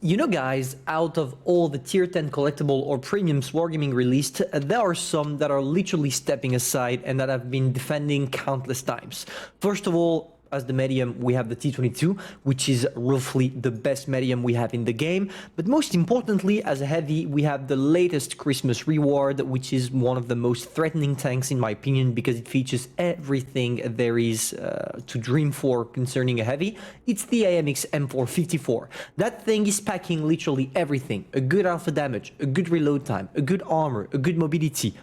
You know guys, out of all the tier 10 collectible or premiums wargaming released, there are some that are literally stepping aside and that have been defending countless times. First of all, as the medium, we have the T22, which is roughly the best medium we have in the game. But most importantly, as a heavy, we have the latest Christmas reward, which is one of the most threatening tanks in my opinion, because it features everything there is to dream for concerning a heavy. It's the Amx M4 54. That thing is packing literally everything. A good alpha damage, a good reload time, a good armor, a good mobility.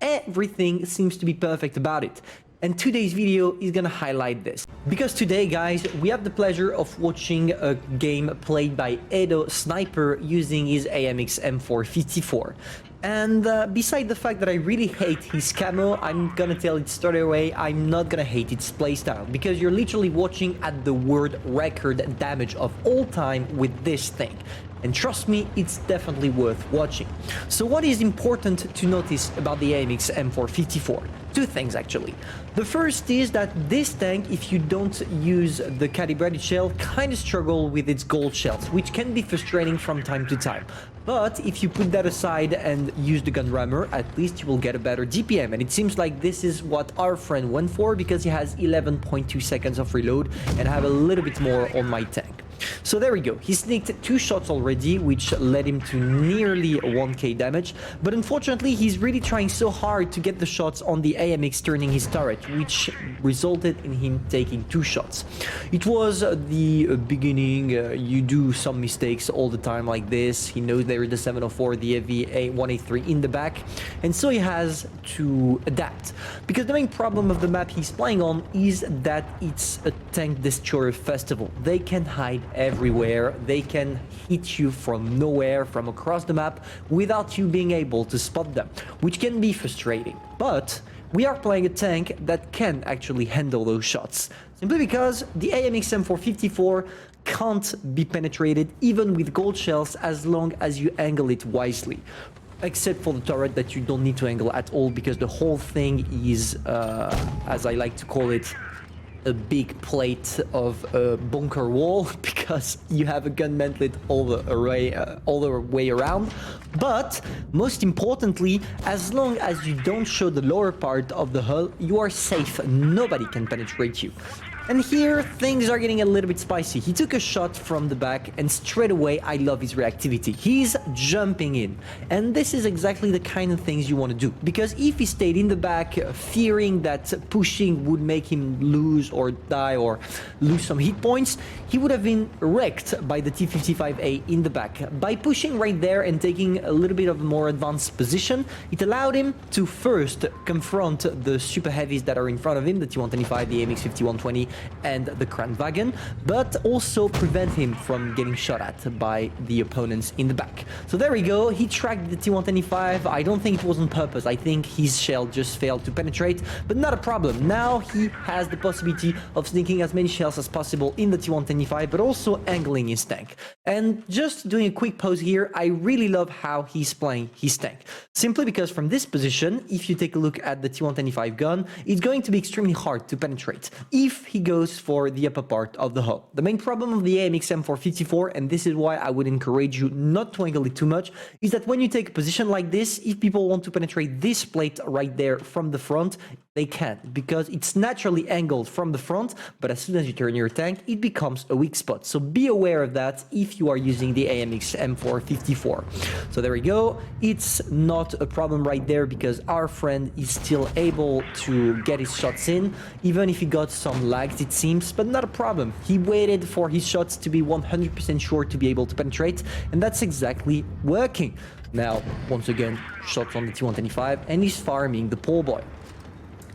Everything seems to be perfect about it. And today's video is gonna highlight this. Because today, guys, we have the pleasure of watching a game played by Edo Sniper using his Amx M4 54. And beside the fact that I really hate his camo, I'm gonna tell it straight away, I'm not gonna hate its playstyle. Because you're literally watching at the world record damage of all time with this thing. And trust me, it's definitely worth watching. So what is important to notice about the Amx M4 54? Two things actually. The first is that this tank, if you don't use the calibrated shell, kind of struggle with its gold shells, which can be frustrating from time to time. But if you put that aside and use the gun rammer, at least you will get a better DPM. And it seems like this is what our friend went for, because he has 11.2 seconds of reload and I have a little bit more on my tank. So there we go, he sneaked 2 shots already, which led him to nearly 1k damage, but unfortunately he's really trying so hard to get the shots on the AMX turning his turret, which resulted in him taking 2 shots. It was the beginning, you do some mistakes all the time like this. He knows there is the 704, the heavy A183 in the back, and so he has to adapt. Because the main problem of the map he's playing on is that it's a tank destroyer festival. They can hide everywhere, they can hit you from nowhere, from across the map, without you being able to spot them, which can be frustrating. But we are playing a tank that can actually handle those shots, simply because the Amx M4 54 can't be penetrated even with gold shells as long as you angle it wisely. Except for the turret that you don't need to angle at all, because the whole thing is, as I like to call it, a big plate of a bunker wall, because you have a gun mantlet all the way around. But most importantly, as long as you don't show the lower part of the hull, you are safe. Nobody can penetrate you. And here, things are getting a little bit spicy. He took a shot from the back, and straight away, I love his reactivity. He's jumping in. And this is exactly the kind of things you want to do. Because if he stayed in the back, fearing that pushing would make him lose or die or lose some hit points, he would have been wrecked by the T55A in the back. By pushing right there and taking a little bit of a more advanced position, it allowed him to first confront the super heavies that are in front of him, the T125, the AMX 5120, and the Kranwagen, but also prevent him from getting shot at by the opponents in the back. So there we go, he tracked the T125. I don't think it was on purpose, I think his shell just failed to penetrate, but not a problem. Now he has the possibility of sneaking as many shells as possible in the T125, but also angling his tank. And just doing a quick pause here, I really love how he's playing his tank. Simply because from this position, if you take a look at the T125 gun, it's going to be extremely hard to penetrate if he goes for the upper part of the hull. The main problem of the Amx M4 54, and this is why I would encourage you not to angle it too much, is that when you take a position like this, if people want to penetrate this plate right there from the front, they can't, because it's naturally angled from the front, but as soon as you turn your tank, it becomes a weak spot. So be aware of that if you are using the Amx M4 54. So there we go. It's not a problem right there, because our friend is still able to get his shots in, even if he got some lags, it seems, but not a problem. He waited for his shots to be 100% sure to be able to penetrate, and that's exactly working. Now, once again, shots on the T125, and he's farming the poor boy.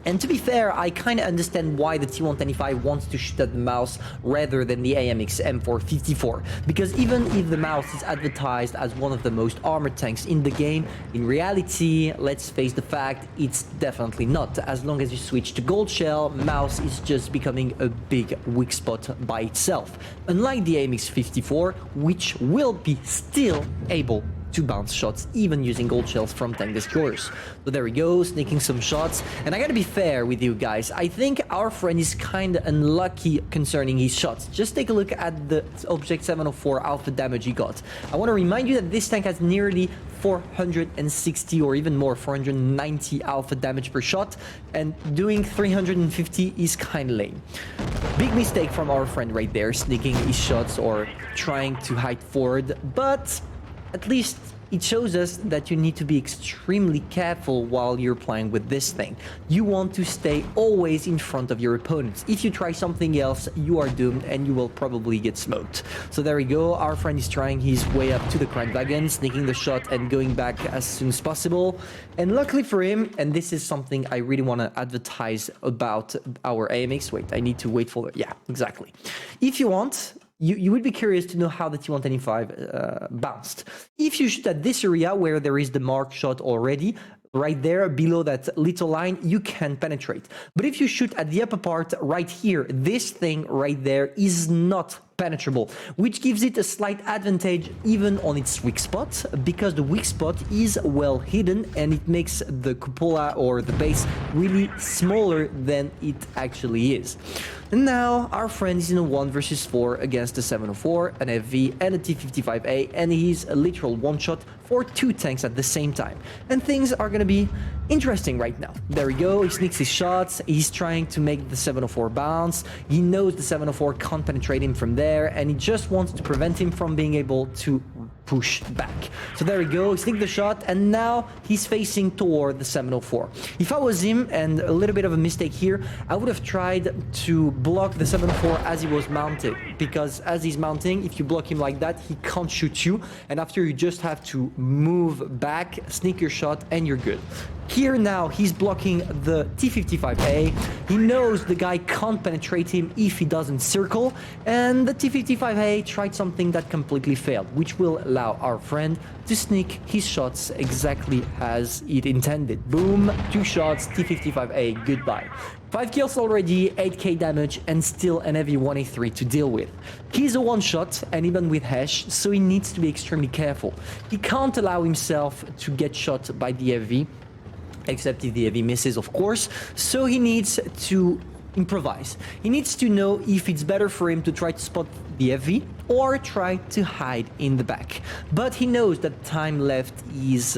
And to be fair, I kind of understand why the T125 wants to shoot at the mouse rather than the Amx M4 54. Because even if the mouse is advertised as one of the most armored tanks in the game, in reality, let's face the fact, it's definitely not. As long as you switch to gold shell, mouse is just becoming a big weak spot by itself. Unlike the Amx 54, which will be still able to bounce shots, even using gold shells from tank destroyers. So there we go, sneaking some shots. And I gotta be fair with you guys, I think our friend is kind of unlucky concerning his shots. Just take a look at the Object 704 alpha damage he got. I want to remind you that this tank has nearly 460 or even more, 490 alpha damage per shot, and doing 350 is kind of lame. Big mistake from our friend right there, sneaking his shots or trying to hide forward, but at least it shows us that you need to be extremely careful while you're playing with this thing. You want to stay always in front of your opponents. If you try something else, you are doomed and you will probably get smoked. So there we go, our friend is trying his way up to the crime wagon, sneaking the shot and going back as soon as possible. And luckily for him, and this is something I really want to advertise about our AMX. Wait, I need to wait for it. Yeah, exactly. If you want, you would be curious to know how the T125 bounced. If you shoot at this area where there is the marked shot already, right there below that little line, you can penetrate. But if you shoot at the upper part right here, this thing right there is not penetrable, which gives it a slight advantage even on its weak spot, because the weak spot is well hidden and it makes the cupola or the base really smaller than it actually is. And now our friend is in a 1 versus 4 against the 704, an FV and a T55A, and he's a literal one-shot for 2 tanks at the same time. And things are gonna be interesting right now. There we go, he sneaks his shots, he's trying to make the 704 bounce, he knows the 704 can't penetrate him from there, and he just wants to prevent him from being able to push back. So there we go, he sneaked the shot, and now he's facing toward the 704. If I was him, and a little bit of a mistake here, I would have tried to block the 704 as he was mounted, because as he's mounting, if you block him like that, he can't shoot you, and after you just have to move back, sneak your shot, and you're good. Here now, he's blocking the T55A. He knows the guy can't penetrate him if he doesn't circle, and the T55A tried something that completely failed, which will allow our friend to sneak his shots exactly as it intended. Boom, 2 shots, T55A, goodbye. 5 kills already, 8k damage, and still an heavy 1A3 to deal with. He's a one-shot, and even with Hesh, so he needs to be extremely careful. He can't allow himself to get shot by the heavy, except if the heavy misses, of course, so he needs to improvise. He needs to know if it's better for him to try to spot the heavy or try to hide in the back. But he knows that time left is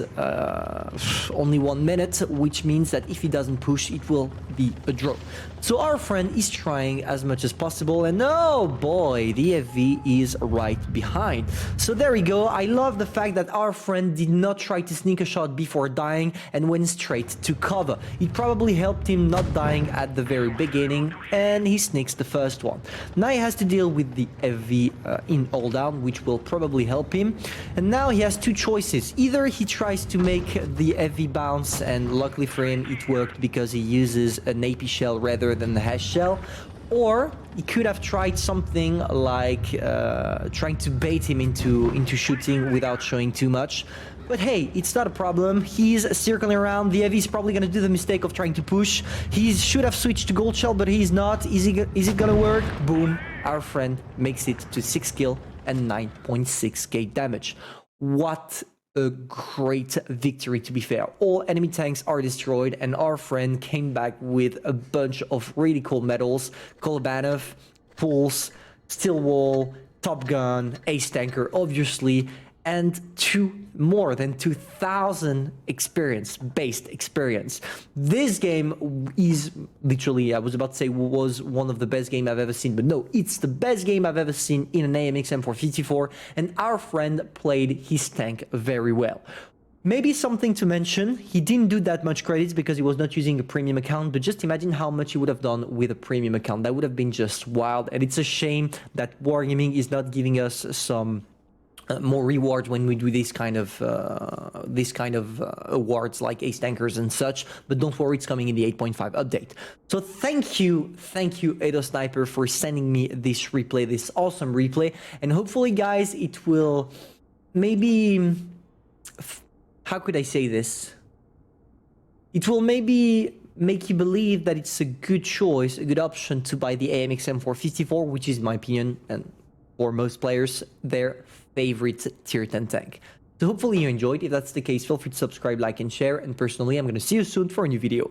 only 1 minute, which means that if he doesn't push, it will be a draw. So our friend is trying as much as possible, and oh boy, the FV is right behind. So there we go. I love the fact that our friend did not try to sneak a shot before dying and went straight to cover. It probably helped him not dying at the very beginning, and he sneaks the first one. Now he has to deal with the FV in all down, which will probably help him. And now he has 2 choices. Either he tries to make the FV bounce, and luckily for him it worked because he uses an AP shell rather than the Hesh shell, or he could have tried something like trying to bait him into shooting without showing too much. But hey, it's not a problem. He's circling around. The heavy is probably going to do the mistake of trying to push. He should have switched to gold shell, but he's not. Is it going to work? Boom. Our friend makes it to 6 kill and 9.6k damage. What a great victory, to be fair. All enemy tanks are destroyed, and our friend came back with a bunch of really cool medals. Kolobanov, Pulse, Steel Wall, Top Gun, Ace Tanker, obviously, and more than 2,000 based experience. This game is literally, I was about to say, was one of the best games I've ever seen, but no, it's the best game I've ever seen in an Amx M4 54, and our friend played his tank very well. Maybe something to mention, he didn't do that much credits because he was not using a premium account, but just imagine how much he would have done with a premium account. That would have been just wild, and it's a shame that Wargaming is not giving us some more rewards when we do this kind of awards like Ace Tankers and such, but don't worry, it's coming in the 8.5 update. So thank you Edo Sniper for sending me this replay, this awesome replay, and hopefully guys it will maybe, how could I say this, it will maybe make you believe that it's a good choice, a good option to buy the Amx M4 54, which is, in my opinion, and for most players, their favorite tier 10 tank. So hopefully you enjoyed. If that's the case, feel free to subscribe, like, and share. And personally, I'm going to see you soon for a new video.